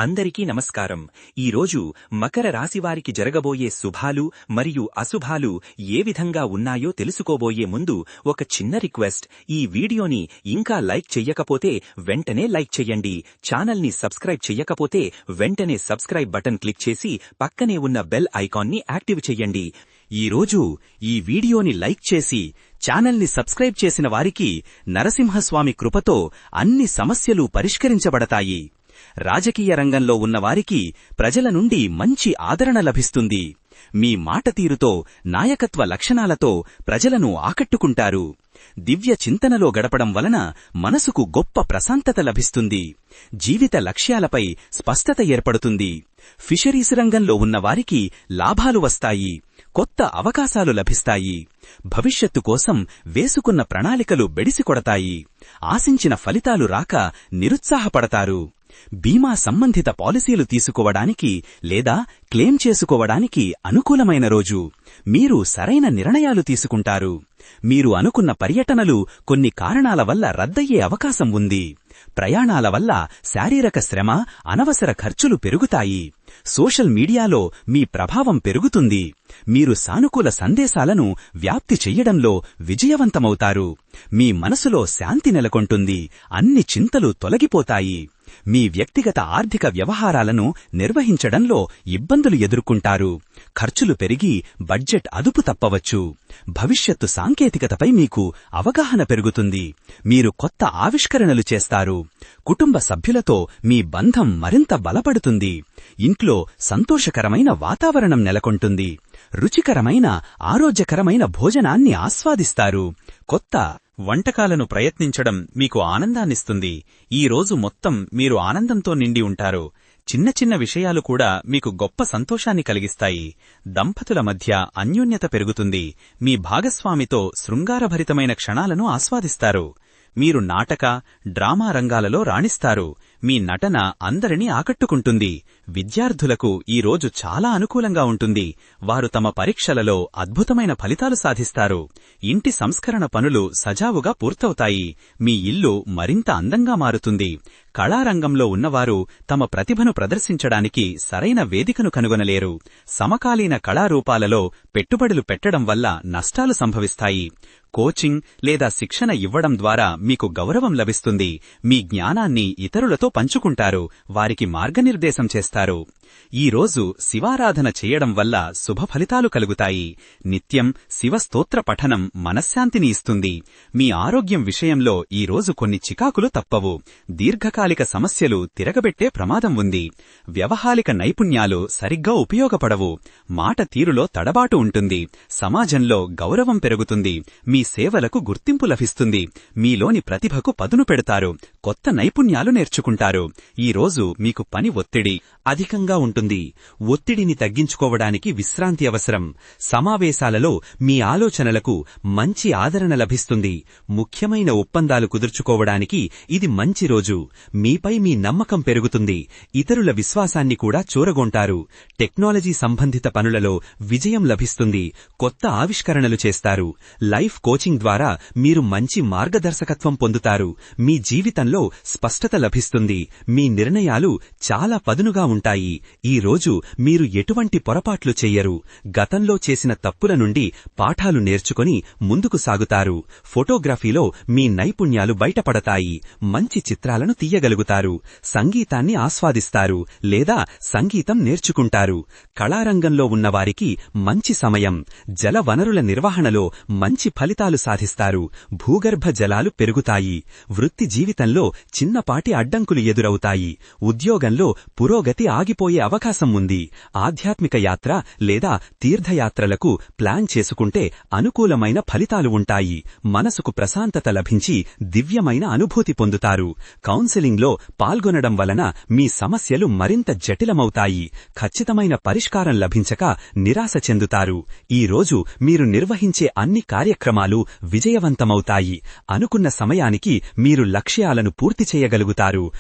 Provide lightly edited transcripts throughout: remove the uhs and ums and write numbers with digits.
అందరికీ నమస్కారం. ఈరోజు మకర రాశివారికి జరగబోయే శుభాలు మరియు అశుభాలు ఏ విధంగా ఉన్నాయో తెలుసుకోబోయే ముందు ఒక చిన్న రిక్వెస్ట్. ఈ వీడియోని ఇంకా లైక్ చెయ్యకపోతే వెంటనే లైక్ చెయ్యండి. ఛానల్ని సబ్స్క్రైబ్ చెయ్యకపోతే వెంటనే సబ్స్క్రైబ్ బటన్ క్లిక్ చేసి పక్కనే ఉన్న బెల్ ఐకాన్ని యాక్టివ్ చెయ్యండి. ఈరోజు ఈ వీడియోని లైక్ చేసి ఛానల్ని సబ్స్క్రైబ్ చేసిన వారికి నరసింహస్వామి కృపతో అన్ని సమస్యలు పరిష్కరించబడతాయి. రాజకీయ రంగంలో ఉన్నవారికి ప్రజల నుండి మంచి ఆదరణ లభిస్తుంది. మీ మాట తీరుతో, నాయకత్వ లక్షణాలతో ప్రజలను ఆకట్టుకుంటారు. దివ్య చింతనలో గడపడం వలన మనసుకు గొప్ప ప్రశాంతత లభిస్తుంది. జీవిత లక్ష్యాలపై స్పష్టత ఏర్పడుతుంది. ఫిషరీస్ రంగంలో ఉన్నవారికి లాభాలు వస్తాయి. కొత్త అవకాశాలు లభిస్తాయి. భవిష్యత్తు కోసం వేసుకున్న ప్రణాళికలు బెడిసికొడతాయి. ఆశించిన ఫలితాలు రాక నిరుత్సాహపడతారు. బీమా సంబంధిత పాలసీలు తీసుకోవడానికి లేదా క్లెయిమ్ చేసుకోవడానికి అనుకూలమైన రోజు. మీరు సరైన నిర్ణయాలు తీసుకుంటారు. మీరు అనుకున్న పర్యటనలు కొన్ని కారణాల వల్ల రద్దయ్యే అవకాశం ఉంది. ప్రయాణాల వల్ల శారీరక శ్రమ, అనవసర ఖర్చులు పెరుగుతాయి. సోషల్ మీడియాలో మీ ప్రభావం పెరుగుతుంది. మీరు సానుకూల సందేశాలను వ్యాప్తి చెయ్యడంలో విజయవంతమవుతారు. మీ మనసులో శాంతి నెలకొంటుంది. అన్ని చింతలు తొలగిపోతాయి. మీ వ్యక్తిగత ఆర్థిక వ్యవహారాలను నిర్వహించడంలో ఇబ్బందులు ఎదుర్కొంటారు. ఖర్చులు పెరిగి బడ్జెట్ అదుపు తప్పవచ్చు. భవిష్యత్తు సాంకేతికతపై మీకు అవగాహన పెరుగుతుంది. మీరు కొత్త ఆవిష్కరణలు చేస్తారు. కుటుంబ సభ్యులతో మీ బంధం మరింత బలపడుతుంది. ఇంట్లో సంతోషకరమైన వాతావరణం నెలకొంటుంది. రుచికరమైన, ఆరోగ్యకరమైన భోజనాన్ని ఆస్వాదిస్తారు. కొత్త వంటకాలను ప్రయత్నించడం మీకు ఆనందాన్నిస్తుంది. ఈ రోజు మొత్తం మీరు ఆనందంతో నిండి ఉంటారు. చిన్న చిన్న విషయాలు కూడా మీకు గొప్ప సంతోషాన్ని కలిగిస్తాయి. దంపతుల మధ్య అన్యోన్యత పెరుగుతుంది. మీ భాగస్వామితో శృంగారభరితమైన క్షణాలను ఆస్వాదిస్తారు. మీరు నాటక, డ్రామా రంగాలలో రాణిస్తారు. మీ నటన అందరినీ ఆకట్టుకుంటుంది. విద్యార్థులకు ఈ రోజు చాలా అనుకూలంగా ఉంటుంది. వారు తమ పరీక్షలలో అద్భుతమైన ఫలితాలు సాధిస్తారు. ఇంటి సంస్కరణ పనులు సజావుగా పూర్తవుతాయి. మీ ఇల్లు మరింత అందంగా మారుతుంది. కళారంగంలో ఉన్నవారు తమ ప్రతిభను ప్రదర్శించడానికి సరైన వేదికను కనుగొనలేరు. సమకాలీన కళారూపాలలో పెట్టుబడులు పెట్టడం వల్ల నష్టాలు సంభవిస్తాయి. కోచింగ్ లేదా శిక్షణ ఇవ్వడం ద్వారా మీకు గౌరవం లభిస్తుంది. మీ జ్ఞానాన్ని ఇతరులతో పంచుకుంటారు. వారికి మార్గనిర్దేశం చేస్తారు. ఈ రోజు శివారాధన చేయడం వల్ల శుభ ఫలితాలు కలుగుతాయి. నిత్యం శివస్తోత్ర పఠనం మనశ్శాంతిని ఇస్తుంది. మీ ఆరోగ్యం విషయంలో ఈ రోజు కొన్ని చికాకులు తప్పవు. దీర్ఘకాలిక సమస్యలు తిరగబెట్టే ప్రమాదం ఉంది. వ్యవహారిక నైపుణ్యాలు సరిగ్గా ఉపయోగపడవు. మాట తీరులో తడబాటు ఉంటుంది. సమాజంలో గౌరవం పెరుగుతుంది. మీ సేవలకు గుర్తింపు లభిస్తుంది. మీలోని ప్రతిభకు పదును పెడతారు. కొత్త నైపుణ్యాలు నేర్చుకుంటారు. ఈ రోజు మీకు పని ఒత్తిడి అధికంగా ఉంటుంది. ఒత్తిడిని తగ్గించుకోవడానికి విశ్రాంతి అవసరం. సమావేశాలలో మీ ఆలోచనలకు మంచి ఆదరణ లభిస్తుంది. ముఖ్యమైన ఒప్పందాలు కుదుర్చుకోవడానికి ఇది మంచి రోజు. మీపై మీ నమ్మకం పెరుగుతుంది. ఇతరుల విశ్వాసాన్ని కూడా చూరగొంటారు. టెక్నాలజీ సంబంధిత పనులలో విజయం లభిస్తుంది. కొత్త ఆవిష్కరణలు చేస్తారు. లైఫ్ కోచింగ్ ద్వారా మీరు మంచి మార్గదర్శకత్వం పొందుతారు. మీ జీవితంలో స్పష్టత లభిస్తుంది. మీ నిర్ణయాలు చాలా పదునుగా ఉంటాయి. ఈ రోజు మీరు ఎటువంటి పొరపాట్లు చెయ్యరు. గతంలో చేసిన తప్పుల నుండి పాఠాలు నేర్చుకుని ముందుకు సాగుతారు. ఫోటోగ్రఫీలో మీ నైపుణ్యాలు బయటపడతాయి. మంచి చిత్రాలను తీయగలుగుతారు. సంగీతాన్ని ఆస్వాదిస్తారు లేదా సంగీతం నేర్చుకుంటారు. కళారంగంలో ఉన్నవారికి మంచి సమయం. జల వనరుల నిర్వహణలో మంచి ఫలితాలు సాధిస్తారు. భూగర్భ జలాలు పెరుగుతాయి. వృత్తి జీవితంలో చిన్నపాటి అడ్డంకులు ఎదురవుతాయి. ఉద్యోగంలో పురోగతి ఆగిపోయే అవకాశం ఉంది. ఆధ్యాత్మిక యాత్ర లేదా తీర్థయాత్రలకు ప్లాన్ చేసుకుంటే అనుకూలమైన ఫలితాలు ఉంటాయి. మనసుకు ప్రశాంతత లభించి దివ్యమైన అనుభూతి పొందుతారు. కౌన్సెలింగ్లో పాల్గొనడం వలన మీ సమస్యలు మరింత జటిలమవుతాయి. ఖచ్చితమైన పరిష్కారం లభించక నిరాశ చెందుతారు. ఈ రోజు మీరు నిర్వహించే అన్ని కార్యక్రమాలు విజయవంతమవుతాయి. అనుకున్న సమయానికి మీరు లక్ష్యాలను పూర్తి చేయగలుగుతారు.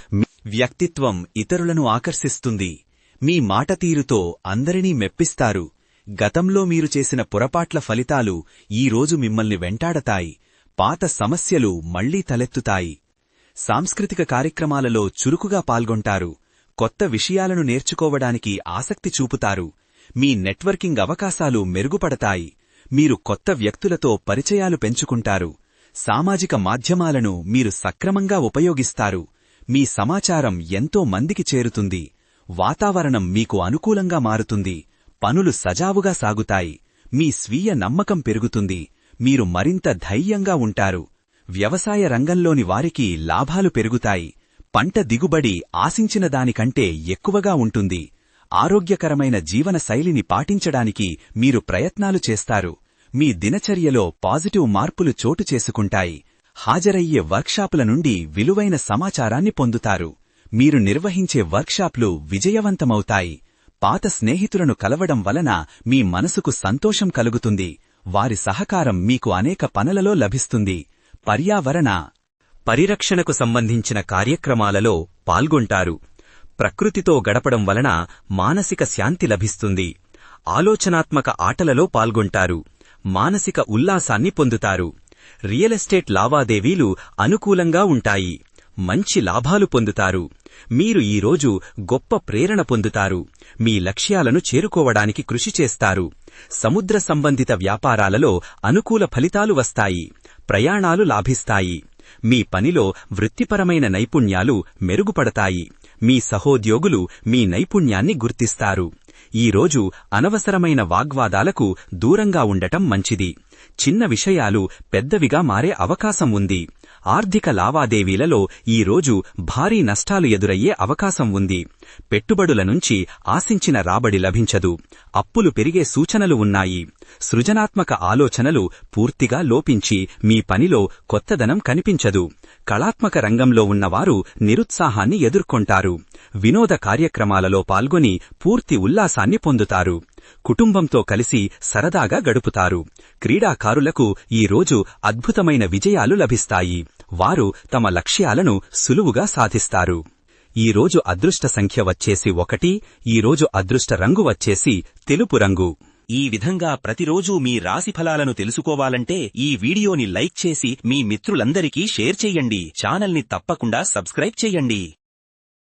వ్యక్తిత్వం ఇతరులను ఆకర్షిస్తుంది. మీ మాట తీరుతో అందరినీ మెప్పిస్తారు. గతంలో మీరు చేసిన పొరపాట్ల ఫలితాలు ఈ రోజు మిమ్మల్ని వెంటాడతాయి. పాత సమస్యలు మళ్లీ తలెత్తుతాయి. సాంస్కృతిక కార్యక్రమాలలో చురుకుగా పాల్గొంటారు. కొత్త విషయాలను నేర్చుకోవడానికి ఆసక్తి చూపుతారు. మీ నెట్వర్కింగ్ అవకాశాలు మెరుగుపడతాయి. మీరు కొత్త వ్యక్తులతో పరిచయాలు పెంచుకుంటారు. సామాజిక మాధ్యమాలను మీరు సక్రమంగా ఉపయోగిస్తారు. మీ సమాచారం ఎంతో మందికి చేరుతుంది. వాతావరణం మీకు అనుకూలంగా మారుతుంది. పనులు సజావుగా సాగుతాయి. మీ స్వీయ నమ్మకం పెరుగుతుంది. మీరు మరింత ధైర్యంగా ఉంటారు. వ్యవసాయ రంగంలోని వారికి లాభాలు పెరుగుతాయి. పంట దిగుబడి ఆశించిన దానికంటే ఎక్కువగా ఉంటుంది. ఆరోగ్యకరమైన జీవన శైలిని పాటించడానికి మీరు ప్రయత్నాలు చేస్తారు. మీ దినచర్యలో పాజిటివ్ మార్పులు చోటు చేసుకుంటాయి. హాజరయ్యే వర్క్షాపుల నుండి విలువైన సమాచారాన్ని పొందుతారు. మీరు నిర్వహించే వర్క్షాప్లు విజయవంతమవుతాయి. పాత స్నేహితులను కలవడం వలన మీ మనసుకు సంతోషం కలుగుతుంది. వారి సహకారం మీకు అనేక పనులలో లభిస్తుంది. పర్యావరణ పరిరక్షణకు సంబంధించిన కార్యక్రమాలలో పాల్గొంటారు. ప్రకృతితో గడపడం వలన మానసిక శాంతి లభిస్తుంది. ఆలోచనాత్మక ఆటలలో పాల్గొంటారు. మానసిక ఉల్లాసాన్ని పొందుతారు. రియల్ ఎస్టేట్ లావాదేవీలు అనుకూలంగా ఉంటాయి. మంచి లాభాలు పొందుతారు. మీరు ఈరోజు గొప్ప ప్రేరణ పొందుతారు. మీ లక్ష్యాలను చేరుకోవడానికి కృషి చేస్తారు. సముద్ర సంబంధిత వ్యాపారాలలో అనుకూల ఫలితాలు వస్తాయి. ప్రయాణాలు లాభిస్తాయి. మీ పనిలో వృత్తిపరమైన నైపుణ్యాలు మెరుగుపడతాయి. మీ సహోద్యోగులు మీ నైపుణ్యాన్ని గుర్తిస్తారు. ఈరోజు అనవసరమైన వాగ్వాదాలకు దూరంగా ఉండటం మంచిది. చిన్న విషయాలు పెద్దవిగా మారే అవకాశం ఉంది. ఆర్థిక లావాదేవీలలో ఈరోజు భారీ నష్టాలు ఎదురయ్యే అవకాశం ఉంది. పెట్టుబడుల నుంచి ఆశించిన రాబడి లభించదు. అప్పులు పెరిగే సూచనలు ఉన్నాయి. సృజనాత్మక ఆలోచనలు పూర్తిగా లోపించి మీ పనిలో కొత్తదనం కనిపించదు. కళాత్మక రంగంలో ఉన్నవారు నిరుత్సాహాన్ని ఎదుర్కొంటారు. వినోద కార్యక్రమాలలో పాల్గొని పూర్తి ఉల్లాసాన్ని పొందుతారు. కుటుంబంతో కలిసి సరదాగా గడుపుతారు. క్రీడాకారులకు ఈరోజు అద్భుతమైన విజయాలు లభిస్తాయి. వారు తమ లక్ష్యాలను సులువుగా సాధిస్తారు. ఈరోజు అదృష్ట సంఖ్య వచ్చేసి 1. ఈరోజు అదృష్ట రంగు వచ్చేసి తెలుపు రంగు. ఈ విధంగా ప్రతిరోజూ మీ రాశిఫలాలను తెలుసుకోవాలంటే ఈ వీడియోని లైక్ చేసి మీ మిత్రులందరికీ షేర్ చెయ్యండి. ఛానల్ని తప్పకుండా సబ్స్క్రైబ్ చెయ్యండి.